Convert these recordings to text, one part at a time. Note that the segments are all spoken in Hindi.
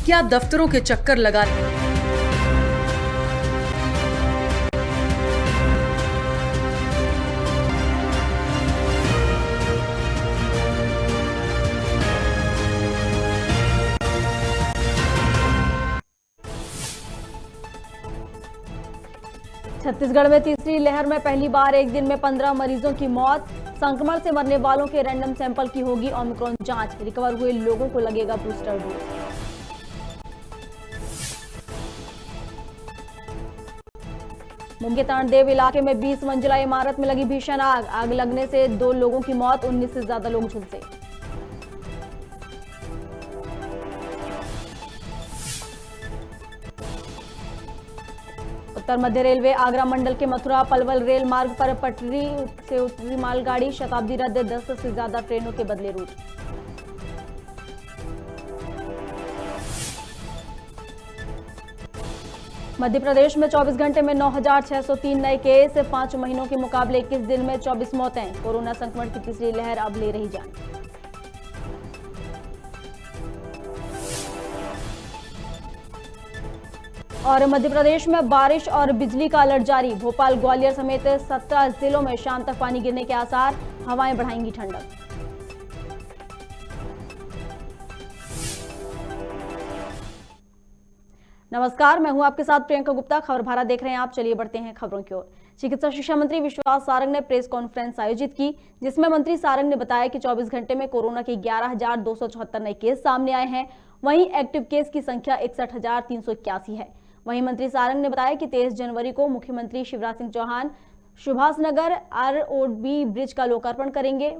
क्या दफ्तरों के चक्कर लगा छत्तीसगढ़ में तीसरी लहर में पहली बार एक दिन में 15 मरीजों की मौत। संक्रमण से मरने वालों के रैंडम सैंपल की होगी ओमिक्रॉन जांच। रिकवर हुए लोगों को लगेगा बूस्टर डोज। मुंबई के तांडदेव इलाके में 20 मंजिला इमारत में लगी भीषण आग। आग लगने से 2 लोगों की मौत, 19 से ज्यादा लोग झुलसे। उत्तर मध्य रेलवे आगरा मंडल के मथुरा पलवल रेल मार्ग पर पटरी से उतरी मालगाड़ी। शताब्दी रद्द, 10 से ज्यादा ट्रेनों के बदले रूट। मध्य प्रदेश में 24 घंटे में 9,603 नए केस। 5 महीनों के मुकाबले 21 दिन में 24 मौतें। कोरोना संक्रमण की तीसरी लहर अब ले रही जान। और मध्य प्रदेश में बारिश और बिजली का अलर्ट जारी। भोपाल ग्वालियर समेत 17 जिलों में शाम तक पानी गिरने के आसार। हवाएं बढ़ाएंगी ठंडक। नमस्कार, मैं हूं आपके साथ प्रियंका गुप्ता। खबर भारत देख रहे हैं आप। चलिए बढ़ते हैं खबरों की ओर। चिकित्सा शिक्षा मंत्री विश्वास सारंग ने प्रेस कॉन्फ्रेंस आयोजित की, जिसमें मंत्री सारंग ने बताया कि 24 घंटे में कोरोना के 11,274 नए केस सामने आए हैं। वहीं एक्टिव केस की संख्या 61,381 है। वहीं मंत्री सारंग ने बताया कि 23 जनवरी को मुख्यमंत्री शिवराज सिंह चौहान सुभाष नगर ROB ब्रिज का लोकार्पण करेंगे।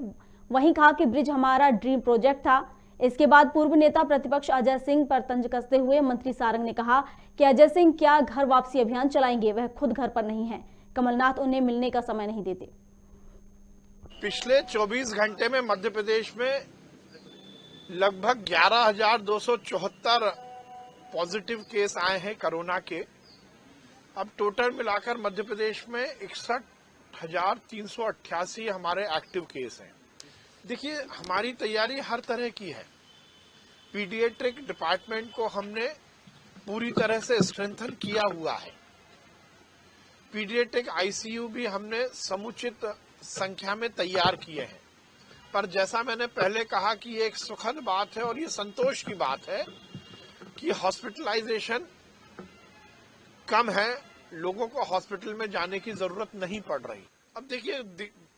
वहीं कहा कि ब्रिज हमारा ड्रीम प्रोजेक्ट था। इसके बाद पूर्व नेता प्रतिपक्ष अजय सिंह पर तंज कसते हुए मंत्री सारंग ने कहा कि अजय सिंह क्या घर वापसी अभियान चलाएंगे, वह खुद घर पर नहीं है। कमलनाथ उन्हें मिलने का समय नहीं देते। पिछले 24 घंटे में मध्य प्रदेश में लगभग 11,274 पॉजिटिव केस आए हैं कोरोना के। अब टोटल मिलाकर मध्य प्रदेश में 61,388 हमारे एक्टिव केस हैं। देखिए, हमारी तैयारी हर तरह की है। पीडियाट्रिक डिपार्टमेंट को हमने पूरी तरह से स्ट्रेंथन किया हुआ है। पीडियाट्रिक ICU भी हमने समुचित संख्या में तैयार किए हैं। पर जैसा मैंने पहले कहा कि ये एक सुखद बात है और ये संतोष की बात है कि हॉस्पिटलाइजेशन कम है, लोगों को हॉस्पिटल में जाने की जरूरत नहीं पड़ रही। अब देखिए,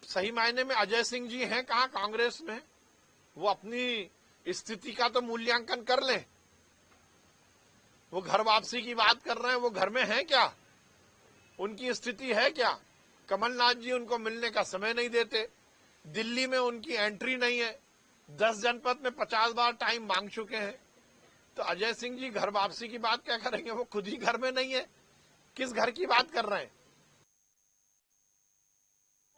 सही मायने में अजय सिंह जी हैं कहाँ कांग्रेस में। वो अपनी स्थिति का तो मूल्यांकन कर लें। वो घर वापसी की बात कर रहे हैं, वो घर में हैं क्या? उनकी स्थिति है क्या? कमलनाथ जी उनको मिलने का समय नहीं देते। दिल्ली में उनकी एंट्री नहीं है। 10 जनपद में 50 बार टाइम मांग चुके हैं। तो अजय सिंह जी घर वापसी की बात क्या करेंगे? वो खुद ही घर में नहीं है। किस घर की बात कर रहे हैं?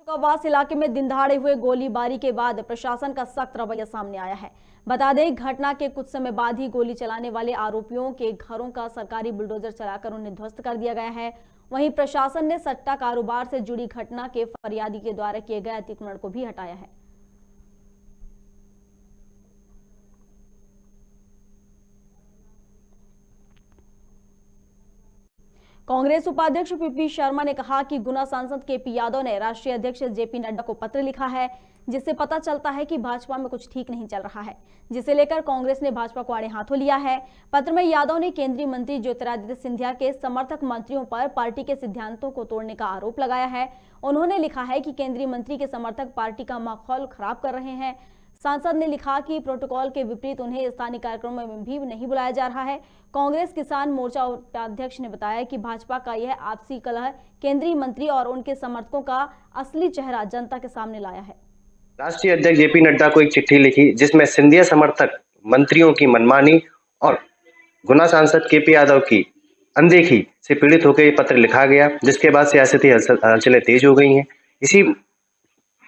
आवास इलाके में दिन दहाड़े हुए गोलीबारी के बाद प्रशासन का सख्त रवैया सामने आया है। बता दें, घटना के कुछ समय बाद ही गोली चलाने वाले आरोपियों के घरों का सरकारी बुलडोजर चलाकर उन्हें ध्वस्त कर दिया गया है। वहीं प्रशासन ने सट्टा कारोबार से जुड़ी घटना के फरियादी के द्वारा किए गए अतिक्रमण को भी हटाया है। कांग्रेस उपाध्यक्ष PP शर्मा ने कहा कि गुना सांसद KP यादव ने राष्ट्रीय अध्यक्ष JP नड्डा को पत्र लिखा है, जिससे पता चलता है कि भाजपा में कुछ ठीक नहीं चल रहा है, जिसे लेकर कांग्रेस ने भाजपा को आड़े हाथों लिया है। पत्र में यादव ने केंद्रीय मंत्री ज्योतिरादित्य सिंधिया के समर्थक मंत्रियों पर पार्टी के सिद्धांतों को तोड़ने का आरोप लगाया है। उन्होंने लिखा है कि केंद्रीय मंत्री के समर्थक पार्टी का माहौल खराब कर रहे हैं। सांसद ने लिखा कि प्रोटोकॉल के विपरीत उन्हें स्थानीय कार्यक्रमों में भी नहीं बुलाया जा रहा है। कांग्रेस किसान मोर्चा उपाध्यक्ष ने बताया कि भाजपा का यह आपसी कलह केंद्रीय मंत्री और उनके समर्थकों का असली चेहरा जनता के सामने लाया है। राष्ट्रीय अध्यक्ष JP नड्डा को एक चिट्ठी लिखी, जिसमें सिंधिया समर्थक मंत्रियों की मनमानी और गुना सांसद KP यादव की अनदेखी से पीड़ित होकर ये पत्र लिखा गया, जिसके बाद सियासती हलचलें तेज हो गई हैं। इसी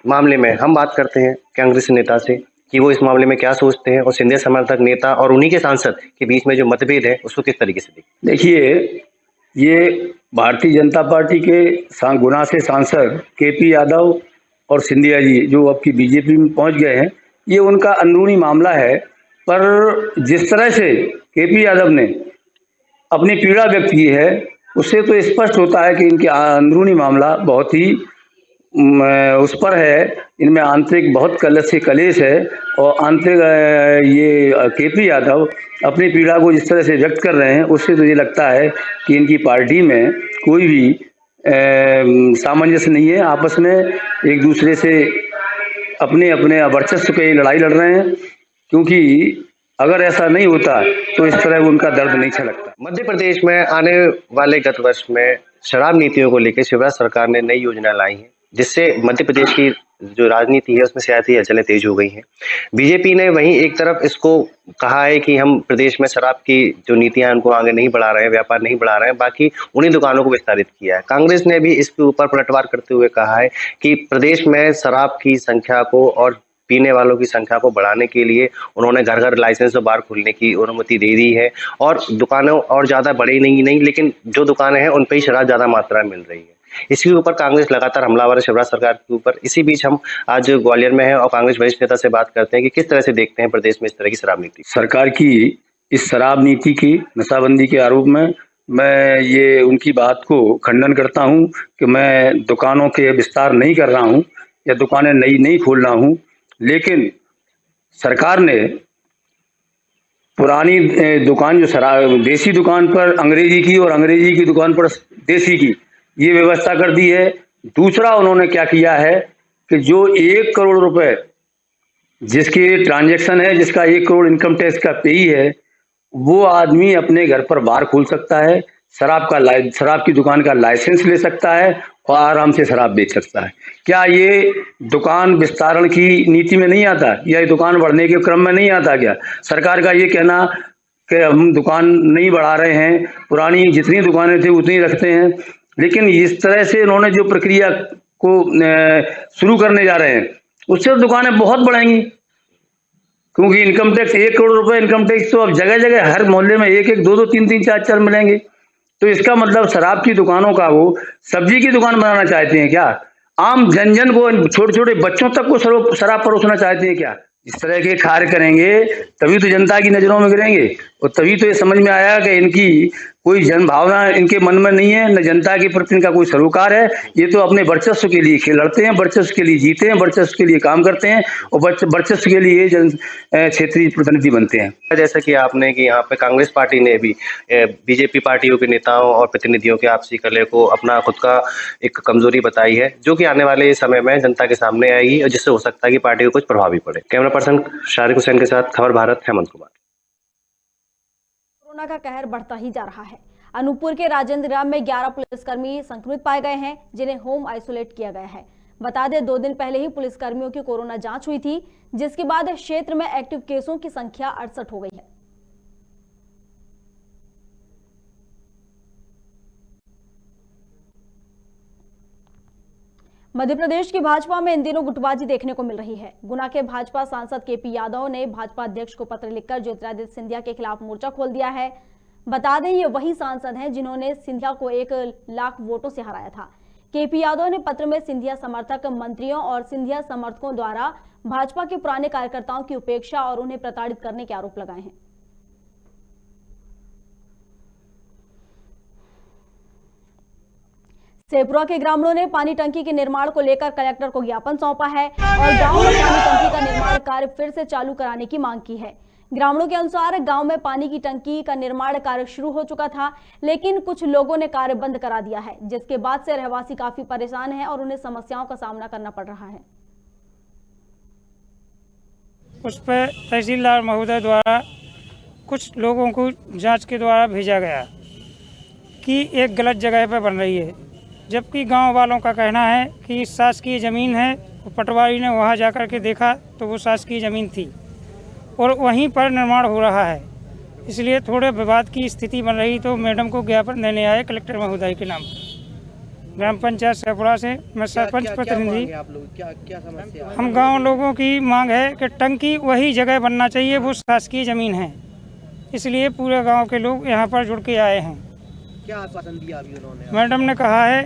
मामले में हम बात करते हैं कांग्रेस नेता से कि वो इस मामले में क्या सोचते हैं और सिंधिया समर्थक नेता और उन्हीं के सांसद के बीच में जो मतभेद है उसको किस तरीके से देखते हैं। देखिए, ये भारतीय जनता पार्टी के गुना से सांसद KP यादव और सिंधिया जी जो अब की BJP में पहुंच गए हैं, ये उनका अंदरूनी मामला है। पर जिस तरह से केपी यादव ने अपनी पीड़ा व्यक्त की है, उससे तो स्पष्ट होता है कि इनके अंदरूनी मामला बहुत ही उस पर है, इनमें आंतरिक बहुत कलेश है। और आंतरिक ये केपी यादव अपनी पीड़ा को जिस तरह से व्यक्त कर रहे हैं, उससे तो ये लगता है कि इनकी पार्टी में कोई भी सामंजस्य नहीं है। आपस में एक दूसरे से अपने अपने वर्चस्व की लड़ाई लड़ रहे हैं, क्योंकि अगर ऐसा नहीं होता तो इस तरह उनका दर्द नहीं छलकता। मध्य प्रदेश में आने वाले गत वर्ष में शराब नीतियों को लेकर शिवराज सरकार ने नई योजना लाई है, जिससे मध्य प्रदेश की जो राजनीति है उसमें सियासी हलचलें तेज हो गई हैं। बीजेपी ने वहीं एक तरफ इसको कहा है कि हम प्रदेश में शराब की जो नीतियां उनको आगे नहीं बढ़ा रहे हैं, व्यापार नहीं बढ़ा रहे हैं, बाकी उन्हीं दुकानों को विस्तारित किया है। कांग्रेस ने भी इसके ऊपर पलटवार करते हुए कहा है कि प्रदेश में शराब की संख्या को और पीने वालों की संख्या को बढ़ाने के लिए उन्होंने घर घर लाइसेंस और बार खोलने की अनुमति दे दी है, और दुकानें और ज्यादा बड़ी नहीं लेकिन जो दुकानें हैं उन पर ही शराब ज्यादा मात्रा में मिल रही है। इसके ऊपर कांग्रेस लगातार हमलावर है शिवराज सरकार के ऊपर। इसी बीच हम आज ग्वालियर में हैं और कांग्रेस वरिष्ठ नेता से बात करते हैं कि किस तरह से देखते हैं प्रदेश में इस तरह की शराब नीति। सरकार की इस शराब नीति की नशाबंदी के आरोप में मैं ये उनकी बात को खंडन करता हूं कि मैं दुकानों के विस्तार नहीं कर रहा हूं या दुकानें नई नहीं खोल रहा हूं, लेकिन सरकार ने पुरानी दुकान जो शराब देसी दुकान पर अंग्रेजी की और अंग्रेजी की दुकान पर देसी की, ये व्यवस्था कर दी है। दूसरा उन्होंने क्या किया है कि जो 1 करोड़ रुपए जिसके ट्रांजैक्शन है, जिसका 1 करोड़ इनकम टैक्स का पेई है, वो आदमी अपने घर पर बार खोल सकता है, शराब की दुकान का लाइसेंस ले सकता है और आराम से शराब बेच सकता है। क्या ये दुकान विस्तारण की नीति में नहीं आता, या ये दुकान बढ़ने के क्रम में नहीं आता? क्या सरकार का ये कहना कि हम दुकान नहीं बढ़ा रहे हैं, पुरानी जितनी दुकानें थी उतनी रखते हैं, लेकिन इस तरह से इन्होंने जो प्रक्रिया को शुरू करने जा रहे हैं उससे दुकानें बहुत बढ़ेंगी, क्योंकि इनकम टैक्स 1 करोड़ रुपए इनकम टैक्स तो अब जगह जगह हर मोहल्ले में 1-1, 2-2, 3-3, 4-4 मिलेंगे। तो इसका मतलब शराब की दुकानों का वो सब्जी की दुकान बनाना चाहते हैं क्या? आम जन को, छोटे छोटे बच्चों तक को शराब परोसना चाहते हैं क्या? इस तरह के कार्य करेंगे तभी तो जनता की नजरों में गिरेंगे, और तभी तो ये समझ में आया कि इनकी कोई जन भावना इनके मन में नहीं है, न जनता के प्रति इनका कोई सरोकार है। ये तो अपने वर्चस्व के लिए खेल लड़ते हैं, वर्चस्व के लिए जीते हैं, वर्चस्व के लिए काम करते हैं और वर्चस्व के लिए क्षेत्रीय प्रतिनिधि बनते हैं। जैसा कि आपने कि यहाँ पे कांग्रेस पार्टी ने भी बीजेपी पार्टियों के नेताओं और प्रतिनिधियों के आपसी कलह को अपना खुद का एक कमजोरी बताई है, जो कि आने वाले समय में जनता के सामने आएगी और जिससे हो सकता है कि पार्टी को कुछ प्रभाव भी पड़े। कैमरा पर्सन शारिक हुसैन के साथ खबर भारत, हेमंत कुमार। कोरोना का कहर बढ़ता ही जा रहा है। अनूपपुर के राजेंद्र ग्राम में 11 पुलिसकर्मी संक्रमित पाए गए हैं, जिन्हें होम आइसोलेट किया गया है। बता दें 2 दिन पहले ही पुलिसकर्मियों की कोरोना जांच हुई थी, जिसके बाद क्षेत्र में एक्टिव केसों की संख्या 68 हो गई है। मध्य प्रदेश की भाजपा में इन दिनों गुटबाजी देखने को मिल रही है। गुना के भाजपा सांसद केपी यादव ने भाजपा अध्यक्ष को पत्र लिखकर ज्योतिरादित्य सिंधिया के खिलाफ मोर्चा खोल दिया है। बता दें ये वही सांसद हैं जिन्होंने सिंधिया को 1 लाख वोटों से हराया था। केपी यादव ने पत्र में सिंधिया समर्थक मंत्रियों और सिंधिया समर्थकों द्वारा भाजपा के पुराने कार्यकर्ताओं की उपेक्षा और उन्हें प्रताड़ित करने के आरोप लगाए हैं। सेपुरा के ग्रामीणों ने पानी टंकी के निर्माण को लेकर कलेक्टर को ज्ञापन सौंपा है और गांव में पानी टंकी का निर्माण कार्य फिर से चालू कराने की मांग की है। ग्रामीणों के अनुसार गांव में पानी की टंकी का निर्माण कार्य शुरू हो चुका था, लेकिन कुछ लोगों ने कार्य बंद करा दिया है, जिसके बाद से रहवासी काफी परेशान हैं और उन्हें समस्याओं का सामना करना पड़ रहा है। उस पर तहसीलदार महोदय द्वारा कुछ लोगों को जांच के द्वारा भेजा गया कि एक गलत जगह पर बन रही है, जबकि गांव वालों का कहना है कि शासकीय ज़मीन है। पटवारी ने वहां जाकर के देखा तो वो शासकीय ज़मीन थी और वहीं पर निर्माण हो रहा है, इसलिए थोड़े विवाद की स्थिति बन रही। तो मैडम को ज्ञापन देने आए कलेक्टर महोदय के नाम। ग्राम पंचायत सेपुरा से मैं सरपंच प्रतिनिधि। क्या समस्या? हम गांव लोगों की मांग है कि टंकी वही जगह बनना चाहिए, वो शासकीय ज़मीन है, इसलिए पूरे गांव के लोग यहाँ पर जुड़ के आए हैं। क्या आश्वासन दिया अभी उन्होंने? मैडम ने कहा है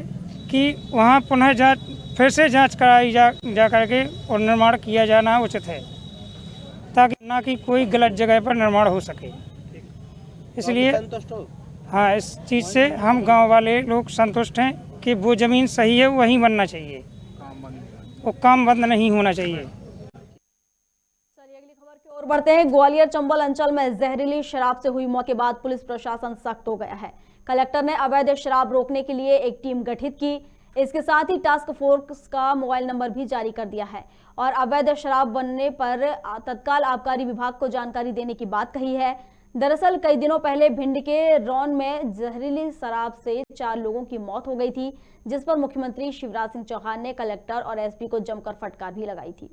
कि वहाँ पुनः फिर से जांच कराई जा करके और निर्माण किया जाना उचित है, ताकि ना कि कोई गलत जगह पर निर्माण हो सके। इसलिए संतुष्ट हो? हाँ, इस चीज़ से हम गांव वाले लोग संतुष्ट हैं कि वो ज़मीन सही है, वहीं बनना चाहिए, वो काम बंद नहीं होना चाहिए। चलिए अगली खबर की ओर बढ़ते हैं। ग्वालियर चंबल अंचल में जहरीली शराब से हुई मौत के बाद पुलिस प्रशासन सख्त हो गया है। कलेक्टर ने अवैध शराब रोकने के लिए एक टीम गठित की। इसके साथ ही टास्क फोर्स का मोबाइल नंबर भी जारी कर दिया है और अवैध शराब बनने पर तत्काल आबकारी विभाग को जानकारी देने की बात कही है। दरअसल कई दिनों पहले भिंड के रौन में जहरीली शराब से 4 लोगों की मौत हो गई थी, जिस पर मुख्यमंत्री शिवराज सिंह चौहान ने कलेक्टर और एसपी को जमकर फटकार भी लगाई थी।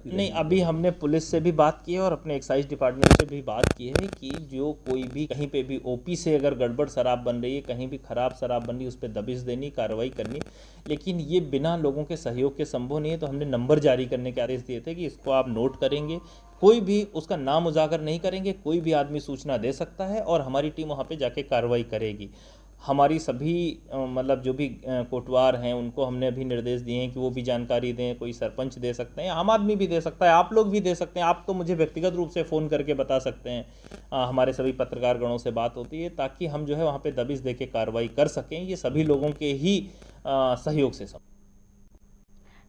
नहीं, अभी हमने पुलिस से भी बात की है और अपने एक्साइज डिपार्टमेंट से भी बात की है कि जो कोई भी कहीं पे भी ओपी से अगर गड़बड़ शराब बन रही है, कहीं भी खराब शराब बन रही है, उस पर दबिश देनी, कार्रवाई करनी। लेकिन ये बिना लोगों के सहयोग के संभव नहीं है, तो हमने नंबर जारी करने के आदेश दिए थे कि इसको आप नोट करेंगे, कोई भी उसका नाम उजागर नहीं करेंगे, कोई भी आदमी सूचना दे सकता है और हमारी टीम वहाँ पे जाके कार्रवाई करेगी। हमारी सभी मतलब जो भी कोटवार हैं उनको हमने अभी निर्देश दिए हैं कि वो भी जानकारी दें। कोई सरपंच दे सकते हैं, आम आदमी भी दे सकता है, आप लोग भी दे सकते हैं। आप तो मुझे व्यक्तिगत रूप से फ़ोन करके बता सकते हैं, हमारे सभी पत्रकार गणों से बात होती है ताकि हम जो है वहाँ पे दबिश दे के कार्रवाई कर सकें। ये सभी लोगों के ही सहयोग से सब।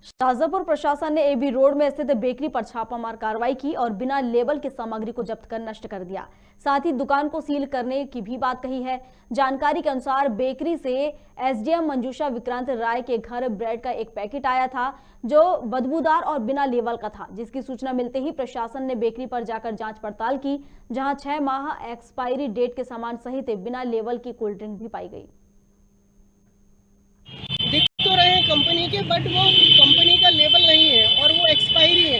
शाहजहांपुर प्रशासन ने एबी रोड में स्थित बेकरी पर छापामार कार्रवाई की और बिना लेबल की सामग्री को जब्त कर नष्ट कर दिया। साथ ही दुकान को सील करने की भी बात कही है। जानकारी के अनुसार बेकरी से एसडीएम मंजूषा विक्रांत राय के घर ब्रेड का एक पैकेट आया था जो बदबूदार और बिना लेबल का था, जिसकी सूचना मिलते ही प्रशासन ने बेकरी पर जाकर जांच पड़ताल की, जहां 6 माह एक्सपायरी डेट के सामान सहित बिना लेबल की कोल्ड ड्रिंक भी पाई गई। दिख तो रहे हैं कंपनी के, बट वो कंपनी का लेबल नहीं है और वो एक्सपायरी है।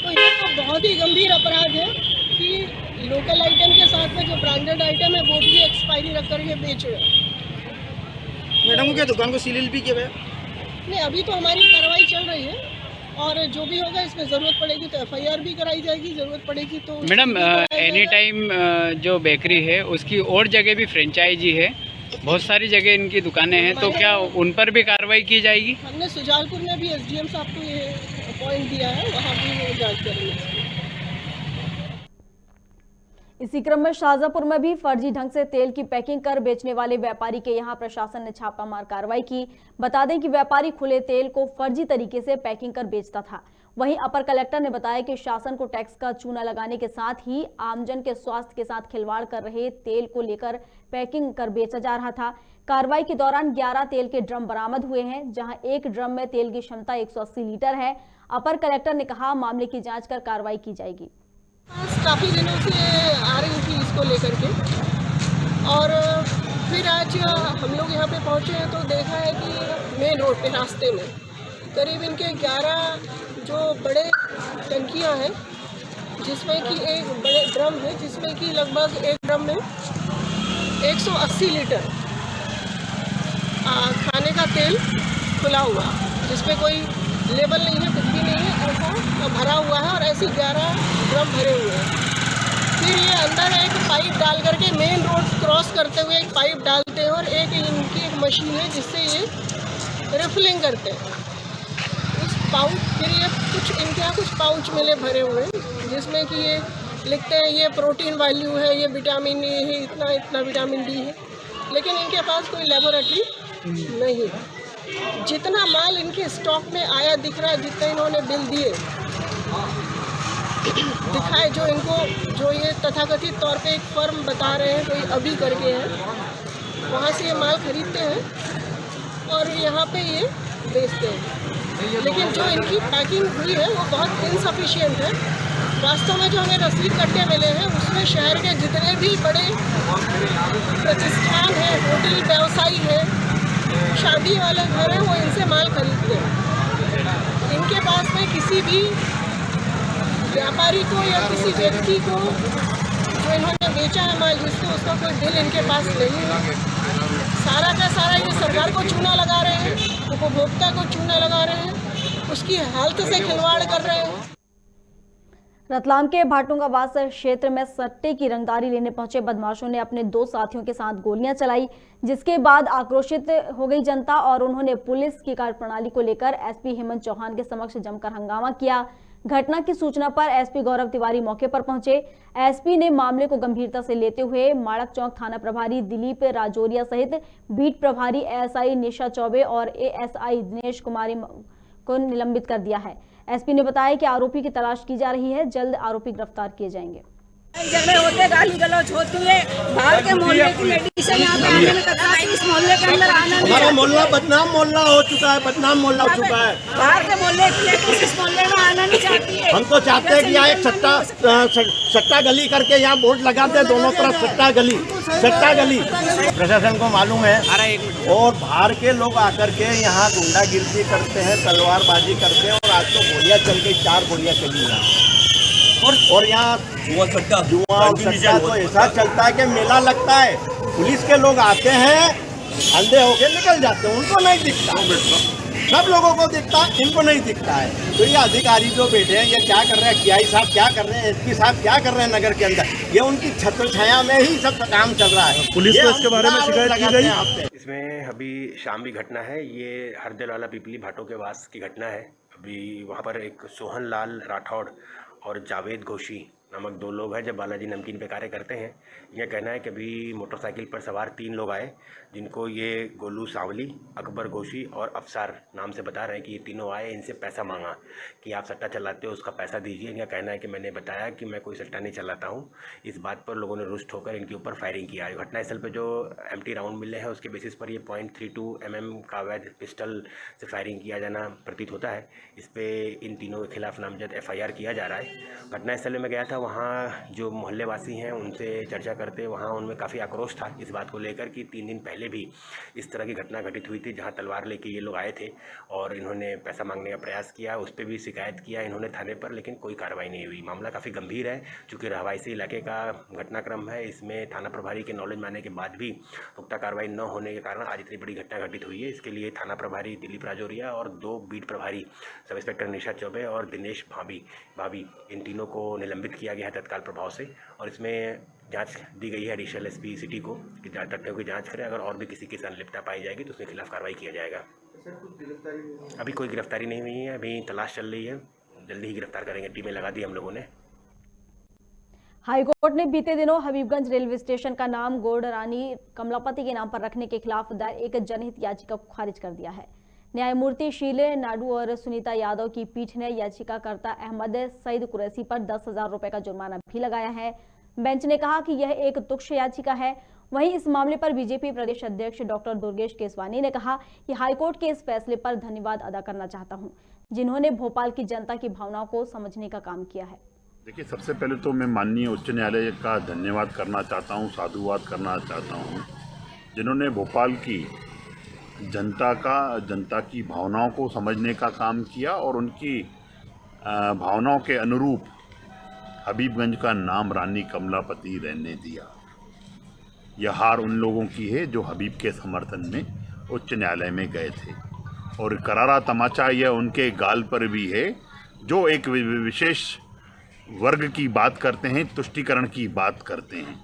तो ये तो बहुत ही गंभीर अपराध है कि लोकल आइटम के साथ में जो ब्रांडेड आइटम है वो भी एक्सपायरी रख करके बेच रहे हैं। मैडम क्या दुकान को सील भी किया गया? नहीं, अभी तो हमारी कार्रवाई चल रही है और जो भी होगा इसमें ज़रूरत पड़ेगी तो एफआईआर भी कराई जाएगी, ज़रूरत पड़ेगी तो। मैडम एनी टाइम जो बेकरी है उसकी और जगह भी फ्रेंचाइजी है, बहुत सारी जगह इनकी दुकानें हैं, तो क्या उन पर भी कार्रवाई की जाएगी? हमने सुजालपुर में भी एसडीएम साहब को ये अपॉइंट दिया है, वहाँ भी वो जांच करेंगे। इसी क्रम में शाहजहांपुर में भी फर्जी ढंग से तेल की पैकिंग कर बेचने वाले व्यापारी के यहां प्रशासन ने छापामार कार्रवाई की। बता दें कि व्यापारी खुले तेल को फर्जी तरीके से पैकिंग कर बेचता था। वहीं अपर कलेक्टर ने बताया कि शासन को टैक्स का चूना लगाने के साथ ही आमजन के स्वास्थ्य के साथ खिलवाड़ कर रहे तेल को लेकर पैकिंग कर बेचा जा रहा था। कार्रवाई के दौरान 11 तेल के ड्रम बरामद हुए हैं, जहां एक ड्रम में तेल की क्षमता 180 लीटर है। अपर कलेक्टर ने कहा मामले की जांच कर कार्रवाई की जाएगी। काफ़ी दिनों से आ रही थी इसको लेकर के और फिर आज हम लोग यहाँ पे पहुँचे हैं तो देखा है कि मेन रोड पे रास्ते में करीब इनके 11 जो बड़े टंकियाँ हैं, जिसमें कि एक बड़े ड्रम है जिसमें कि लगभग एक ड्रम में 180 लीटर खाने का तेल खुला हुआ, जिसमें कोई लेबल नहीं है, कुछ भी नहीं है, ऐसा भरा हुआ है और ऐसे 11 ड्रम भरे हुए हैं। फिर ये अंदर एक पाइप डाल करके मेन रोड क्रॉस करते हुए एक पाइप डालते हैं और इनकी एक मशीन है जिससे ये रिफिलिंग करते हैं। उस पाउच फिर ये कुछ इनके यहाँ कुछ पाउच मिले भरे हुए जिसमें कि ये लिखते हैं ये प्रोटीन वैल्यू है, ये विटामिन ए है, इतना इतना विटामिन डी है, लेकिन इनके पास कोई लेबोरेटरी नहीं है। जितना माल इनके स्टॉक में आया दिख रहा है, जितना इन्होंने बिल दिए दिखाए, जो इनको जो ये तथाकथित तौर पे एक फर्म बता रहे हैं कोई अभी करके है, वहाँ से ये माल खरीदते हैं और यहाँ पे ये बेचते हैं। लेकिन जो इनकी पैकिंग हुई है वो बहुत इनसफिशिएंट है। वास्तव में जो हमें रसीद कट्टे मिले हैं उसमें शहर के जितने भी बड़े प्रतिष्ठान हैं, होटल व्यवसायी है, शादी वाले घर हैं, वो इनसे माल खरीदते हैं। इनके पास में किसी भी व्यापारी को या किसी व्यक्ति को जो इन्होंने बेचा है माल जिसको, उसका कोई बिल इनके पास नहीं है। सारा का सारा ये सरकार को चूना लगा रहे हैं, उपभोक्ता को चूना लगा रहे हैं, उसकी हेल्थ से खिलवाड़ कर रहे हैं। रतलाम के भाटुंगावास क्षेत्र में सट्टे की रंगदारी लेने पहुंचे बदमाशों ने अपने 2 साथियों के साथ गोलियां चलाई, जिसके बाद आक्रोशित हो गई जनता और उन्होंने पुलिस की कार्यप्रणाली को लेकर एसपी हेमंत चौहान के समक्ष जमकर हंगामा किया। घटना की सूचना पर एसपी गौरव तिवारी मौके पर पहुंचे। एसपी ने मामले को गंभीरता से लेते हुए माड़क चौक थाना प्रभारी दिलीप राजौरिया सहित बीट प्रभारी एएसआई निशा चौबे और एएसआई दिनेश कुमारी को निलंबित कर दिया है। एसपी ने बताया कि आरोपी की तलाश की जा रही है, जल्द आरोपी गिरफ्तार किए जाएंगे। झगड़े होते, गाली गलौज होती है, बाहर के मोहल्ले की लेडीज यहाँ पे आने में कतरा है, इस मोहल्ले के अंदर आना नहीं। हमारा मोहल्ला बदनाम मोहल्ला हो चुका है, बदनाम मोहल्ला हो चुका है। बाहर के मोहल्ले की लेडीज इस मोहल्ले में आना नहीं चाहती है। हम तो चाहते हैं कि यहाँ एक सट्टा गली करके यहाँ बोर्ड लगा दे, दोनों तरफ सट्टा गली। प्रशासन को मालूम है और बाहर के लोग आकर के यहाँ गुंडागिर्दी करते हैं, तलवारबाजी करते हैं और आज तो गोलियां चल गई, 4 गोलियां चली यहाँ। और यहाँ जुआ सट्टा तो ऐसा चलता है कि मेला लगता है, पुलिस के लोग आते हैं, अंधे होके निकल जाते हैं, उनको नहीं दिखता। सब लोगों को दिखता है, इनको नहीं दिखता है। तो ये अधिकारी जो बैठे हैं ये क्या कर रहे हैं, टीआई साहब क्या कर रहे हैं, एसपी साहब क्या कर रहे हैं नगर के अंदर, ये उनकी छत्र छाया में ही सब काम चल रहा है। पुलिस को इसके बारे में शिकायत की गई। इसमें अभी शाम की घटना है, ये हरदेल वाला पिपली भाटों के वास की घटना है। अभी वहाँ पर एक सोहन लाल राठौड़ और जावेद घोषी नामक 2 लोग हैं जो बालाजी नमकीन पे कार्य करते हैं। यह कहना है कि अभी मोटरसाइकिल पर सवार 3 लोग आए, जिनको ये गोलू सांवली, अकबर घोषी और अफसार नाम से बता रहे हैं कि ये तीनों आए, इनसे पैसा मांगा कि आप सट्टा चलाते हो, उसका पैसा दीजिए। यह कहना है कि मैंने बताया कि मैं कोई सट्टा नहीं चलाता हूँ। इस बात पर लोगों ने रुष्ट होकर इनके ऊपर फायरिंग किया। घटनास्थल पर जो एम्प्टी राउंड मिले हैं उसके बेसिस पर ये .32 mm का अवैध पिस्टल से फायरिंग किया जाना प्रतीत होता है। इस पर इन तीनों के खिलाफ नामजद FIR किया जा रहा है। घटनास्थल में गया था, वहाँ जो मोहल्ले वासी हैं उनसे चर्चा करते, वहाँ उनमें काफ़ी आक्रोश था इस बात को लेकर कि 3 दिन पहले भी इस तरह की घटना घटित हुई थी, जहाँ तलवार लेके ये लोग आए थे और इन्होंने पैसा मांगने का प्रयास किया। उस पर भी शिकायत किया इन्होंने थाने पर, लेकिन कोई कार्रवाई नहीं हुई। मामला काफ़ी गंभीर है, चूँकि रहवासी इलाके का घटनाक्रम है। इसमें थाना प्रभारी के नॉलेज में आने के बाद भी पुख्ता कार्रवाई न होने के कारण आज इतनी बड़ी घटना घटित हुई है। इसके लिए थाना प्रभारी दिलीप राजौरिया और 2 बीट प्रभारी सब इंस्पेक्टर निशा चौबे और दिनेश भाभी इन तीनों को निलंबित किया गया है तत्काल प्रभाव से। और इसमें जांच दी गई है एडिशनल एसपी सिटी को कि तथ्यों की जांच करें, अगर और भी किसी की संलिप्तता पाई जाएगी तो उसके खिलाफ कार्रवाई किया जाएगा। अभी कोई गिरफ्तारी नहीं हुई है, अभी तलाश चल रही है, जल्दी ही गिरफ्तार करेंगे। टीमें लगा दी हम लोगों ने। हाईकोर्ट ने बीते दिनों हबीबगंज रेलवे स्टेशन का नाम गौड़ रानी कमलापति के नाम पर रखने के खिलाफ दायर एक जनहित याचिका को खारिज कर दिया है। न्यायमूर्ति शीले नाडू और सुनीता यादव की पीठ ने याचिकाकर्ता अहमद सईद कुरैशी पर 10,000 रुपए का जुर्माना भी लगाया है। बेंच ने कहा कि यह एक तुच्छ याचिका है। वहीं इस मामले पर बीजेपी प्रदेश अध्यक्ष डॉक्टर दुर्गेश केसवानी ने कहा कि हाईकोर्ट के इस फैसले पर धन्यवाद अदा करना चाहता हूं, जिन्होंने भोपाल की जनता की भावनाओं को समझने का काम किया है। देखिए, सबसे पहले तो मैं माननीय उच्च न्यायालय का धन्यवाद करना चाहता हूं, साधुवाद करना चाहता हूं, जिन्होंने भोपाल की जनता की भावनाओं को समझने का काम किया और उनकी भावनाओं के अनुरूप हबीबगंज का नाम रानी कमलापति रहने दिया। यह हार उन लोगों की है जो हबीब के समर्थन में उच्च न्यायालय में गए थे, और करारा तमाचा यह उनके गाल पर भी है जो एक विशेष वर्ग की बात करते हैं, तुष्टीकरण की बात करते हैं।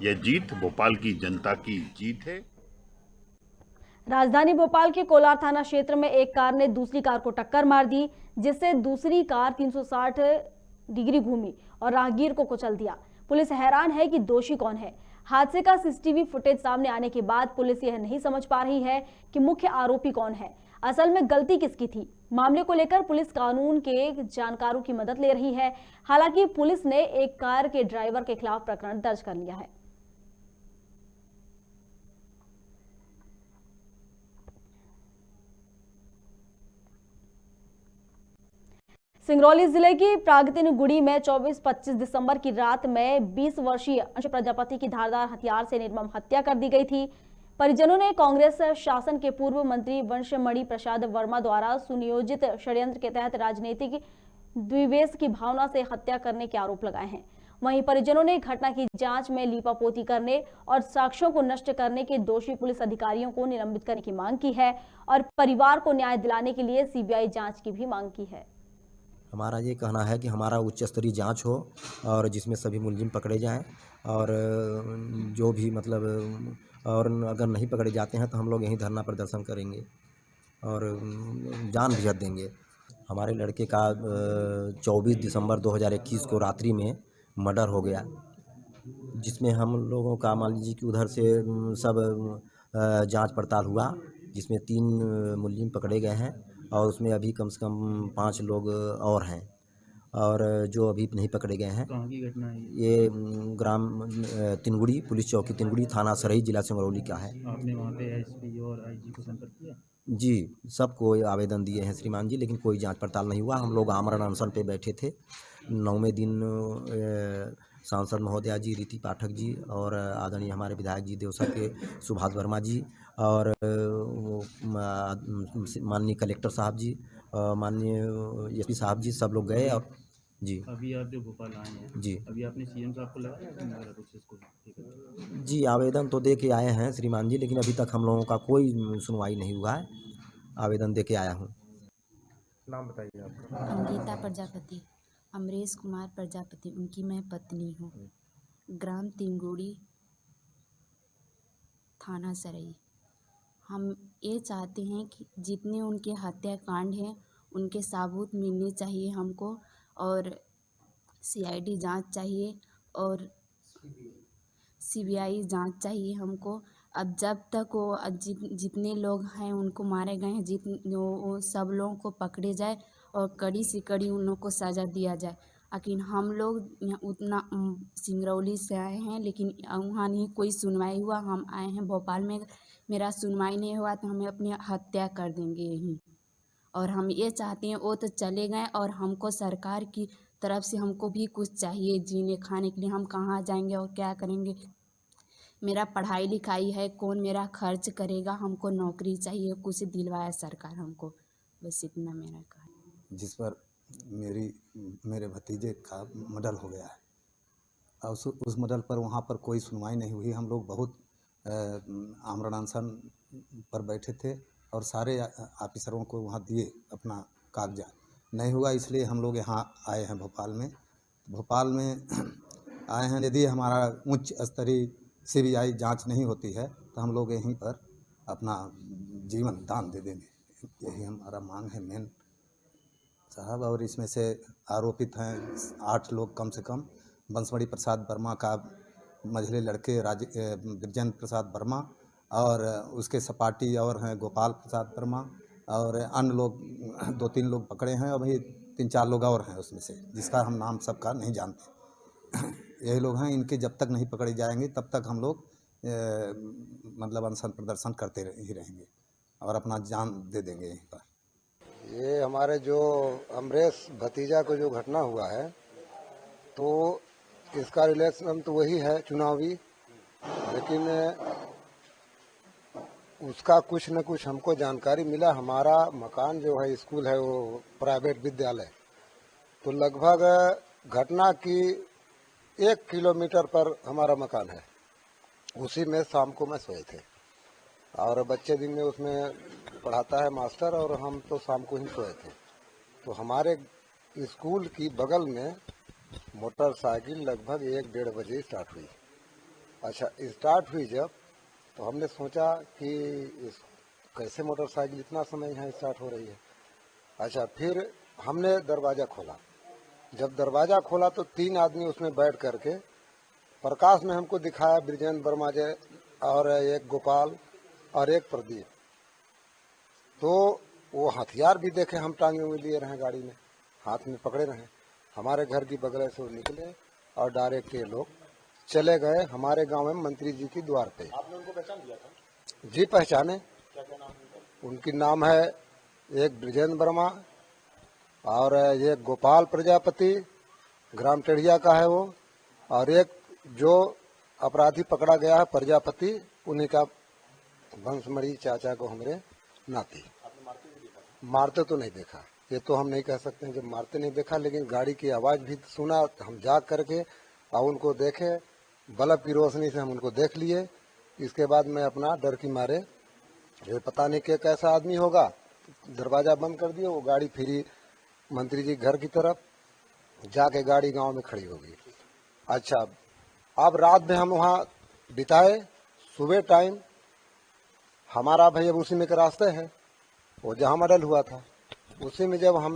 यह जीत भोपाल की जनता की जीत है। राजधानी भोपाल के कोलार थाना क्षेत्र में एक कार ने दूसरी कार को टक्कर मार दी, जिससे दूसरी कार 360 डिग्री घूमी और राहगीर को कुचल दिया। पुलिस हैरान है कि दोषी कौन है। हादसे का सीसीटीवी फुटेज सामने आने के बाद पुलिस यह नहीं समझ पा रही है कि मुख्य आरोपी कौन है, असल में गलती किसकी थी। मामले को लेकर पुलिस कानून के जानकारों की मदद ले रही है। हालांकि पुलिस ने एक कार के ड्राइवर के खिलाफ प्रकरण दर्ज कर लिया है। सिंगरौली जिले की प्रागतिन गुड़ी में 24-25 दिसंबर की रात में 20 वर्षीय अंश प्रजापति की धारदार हथियार से निर्मम हत्या कर दी गई थी। परिजनों ने कांग्रेस शासन के पूर्व मंत्री वंशमणि प्रसाद वर्मा द्वारा सुनियोजित षड्यंत्र के तहत राजनीतिक द्विवेश की भावना से हत्या करने के आरोप लगाए हैं। वहीं परिजनों ने घटना की जांच में लीपापोती करने और साक्ष्यों को नष्ट करने के दोषी पुलिस अधिकारियों को निलंबित करने की मांग की है और परिवार को न्याय दिलाने के लिए सीबीआई जांच की भी मांग की है। हमारा ये कहना है कि हमारा उच्च स्तरीय जांच हो और जिसमें सभी मुलजिम पकड़े जाएं, और जो भी और अगर नहीं पकड़े जाते हैं तो हम लोग यहीं धरना प्रदर्शन करेंगे और जान भी देंगे। हमारे लड़के का 24 दिसंबर 2021 को रात्रि में मर्डर हो गया, जिसमें हम लोगों का मान लीजिए कि उधर से सब जांच पड़ताल हुआ, जिसमें 3 मुलजिम पकड़े गए हैं और उसमें अभी कम से कम 5 लोग और हैं, और जो अभी नहीं पकड़े गए हैं। कहाँ की घटना है ये ग्राम तिनगुड़ी पुलिस चौकी तिनगुड़ी थाना सरही जिला सिंगरौली का है। आपने वहाँ पे एसपी और आईजी को संपर्क किया? जी, सबको आवेदन दिए हैं श्रीमान जी, लेकिन कोई जांच पड़ताल नहीं हुआ। हम लोग आमरण अनशन पे बैठे थे। 9वें दिन सांसद महोदया जी, रीति पाठक जी और आदरणीय हमारे विधायक जी देवसा के सुभाष वर्मा जी और माननीय कलेक्टर साहब जी, माननीय एसपी साहब जी, सब लोग गए और जी। अभी आप जो भोपाल आए हैं जी अभी आपने सीएम साहब को लगाया कुछ इसको? ठीक है जी, आवेदन तो दे के आए हैं श्रीमान जी, लेकिन अभी तक हम लोगों का कोई सुनवाई नहीं हुआ है। आवेदन दे के आया हूँ। नाम बताइए आपका। अंकिता प्रजापति, अमरेश कुमार प्रजापति, उनकी मैं पत्नी हूँ। ग्राम तिंगुड़ी, थाना सरई। हम ये चाहते हैं कि जितने उनके हत्याकांड हैं उनके सबूत मिलने चाहिए हमको, और सीआईडी जांच चाहिए और सीबीआई जांच चाहिए हमको। अब जब तक वो जितने लोग हैं उनको मारे गए हैं, वो सब लोगों को पकड़े जाए और कड़ी से कड़ी उन लोगों को सज़ा दिया जाए। लेकिन हम लोग उतना सिंगरौली से आए हैं, लेकिन वहाँ नहीं कोई सुनवाई हुआ। हम आए हैं भोपाल में, मेरा सुनवाई नहीं हुआ तो हमें अपनी हत्या कर देंगे यहीं। और हम ये चाहते हैं, वो तो चले गए और हमको सरकार की तरफ से हमको भी कुछ चाहिए जीने खाने के लिए। हम कहाँ जाएंगे और क्या करेंगे? मेरा पढ़ाई लिखाई है, कौन मेरा खर्च करेगा? हमको नौकरी चाहिए, कुछ दिलवाया सरकार हमको, बस इतना मेरा कहा। जिस पर मेरे भतीजे का मर्डर हो गया है और उस मर्डर पर वहाँ पर कोई सुनवाई नहीं हुई। हम लोग बहुत आमरण अनशन पर बैठे थे और सारे ऑफिसरों को वहाँ दिए अपना कागजात, नहीं हुआ, इसलिए हम लोग यहाँ आए हैं भोपाल में आए हैं। यदि हमारा उच्च स्तरीय सीबीआई जांच नहीं होती है तो हम लोग यहीं पर अपना जीवन दान दे देंगे, यही हमारा मांग है मेन साहब। और इसमें से आरोपित हैं 8 लोग कम से कम। बंसवाड़ी प्रसाद वर्मा का मझले लड़के ब्रजेंद्र प्रसाद वर्मा और उसके सपाटी और हैं गोपाल प्रसाद वर्मा, और अन्य लोग 2-3 लोग पकड़े हैं। अभी 3-4 लोग और हैं उसमें से, जिसका हम नाम सबका नहीं जानते। यही लोग हैं। इनके जब तक नहीं पकड़े जाएंगे तब तक हम लोग मतलब अनशन प्रदर्शन करते ही रहेंगे और अपना जान दे देंगे यहीं पर। ये हमारे जो अमरेश भतीजा को जो घटना हुआ है, तो इसका रिलेशन तो वही है चुनावी, लेकिन उसका कुछ न कुछ हमको जानकारी मिला। हमारा मकान जो है, स्कूल है वो प्राइवेट विद्यालय, तो लगभग घटना की 1 किलोमीटर पर हमारा मकान है। उसी में शाम को मैं सोए थे और बच्चे दिन में उसमें पढ़ाता है मास्टर, और हम तो शाम को ही सोए थे। तो हमारे स्कूल की बगल में मोटरसाइकिल लगभग 1-1:30 बजे स्टार्ट हुई। अच्छा, स्टार्ट हुई जब, तो हमने सोचा कि कैसे मोटरसाइकिल इतना समय यहाँ स्टार्ट हो रही है। अच्छा, फिर हमने दरवाज़ा खोला। जब दरवाज़ा खोला तो 3 आदमी उसमें बैठ करके प्रकाश में हमको दिखाया, ब्रजेंद्र वर्मा जी और एक गोपाल और एक प्रदीप। तो वो हथियार भी देखे, हम टांगे हुए लिए रहे, गाड़ी में हाथ में पकड़े रहे। हमारे घर की बगल से वो निकले और डायरेक्ट ये लोग चले गए हमारे गांव में मंत्री जी की द्वार पे। आपने उनको पहचान लिया था? जी, पहचाने। क्या क्या नाम है उनकी? नाम है एक ब्रजेंद्र वर्मा और ये गोपाल प्रजापति, ग्राम टेढ़िया का है वो, और एक जो अपराधी पकड़ा गया है प्रजापति, उन्हीं का वंशमणी चाचा को हमारे नाती। मारते तो नहीं देखा, ये तो हम नहीं कह सकते हैं जब मारते नहीं देखा, लेकिन गाड़ी की आवाज़ भी सुना। हम जाग करके और उनको देखे, बल्ब की रोशनी से हम उनको देख लिए। इसके बाद मैं अपना डर की मारे, ये पता नहीं कि कैसा आदमी होगा, दरवाज़ा बंद कर दिया। वो गाड़ी फिरी मंत्री जी घर की तरफ, जाके गाड़ी गांव में खड़ी हो गई। अच्छा, अब रात में हम वहाँ बिताए। सुबह टाइम हमारा भाई अब उसी में के रास्ते है वो जहाँ मर्डर हुआ था, उसी में जब हम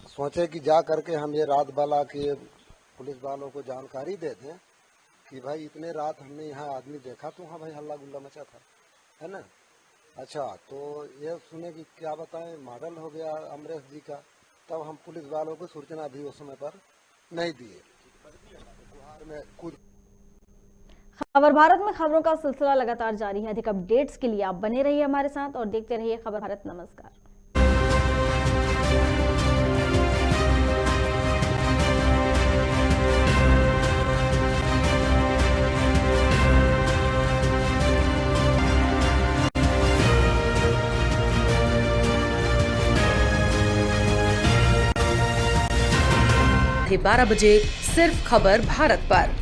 सोचे कि जा करके हम ये रात वाला के पुलिस वालों को जानकारी दे दें कि भाई इतने रात हमने यहाँ आदमी देखा तो वहाँ भाई हल्ला गुल्ला मचा था, है ना। अच्छा, तो ये सुने कि क्या बताएं मॉडल हो गया अमरेश जी का, तब हम पुलिस वालों को सूचना भी उस समय पर नहीं दिए। में कुछ खबर भारत में खबरों का सिलसिला लगातार जारी है। अधिक अपडेट्स के लिए आप बने रहिए हमारे साथ और देखते रहिए खबर भारत। नमस्कार। रात 12 बजे सिर्फ खबर भारत पर।